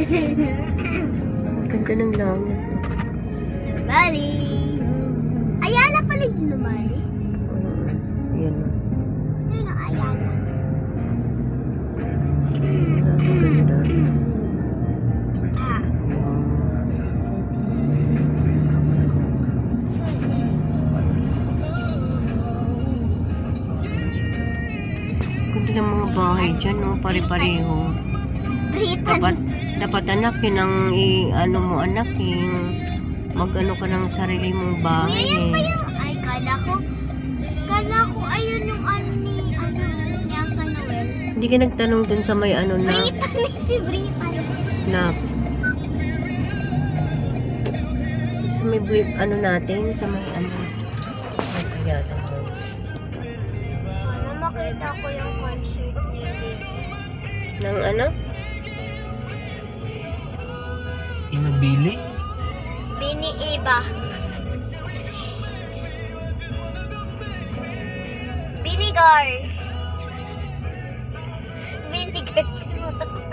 Ganda ng langit. Bali. Ayala pala yung lumali. Yan o. Ayun ang Ayala. Ganda. Ah. Ganda ng mga bahay dyan, no? Pare-pareho. Dapat anak, yun ang ano mo anak, yung mag-ano ka ng sarili mong bahay. Kuya, yan ba yung... Ay, kala ko ayun yung ano ni Uncle Noel. Hindi ka nagtanong dun sa may ano na, Brita ni si Brita. na sa may ano natin, sa may ano. Ay, kaya Sana makita ko yung concert ni Baby. ng ano? Inabili? Bini Iba. Binigar. Binigar si Mama.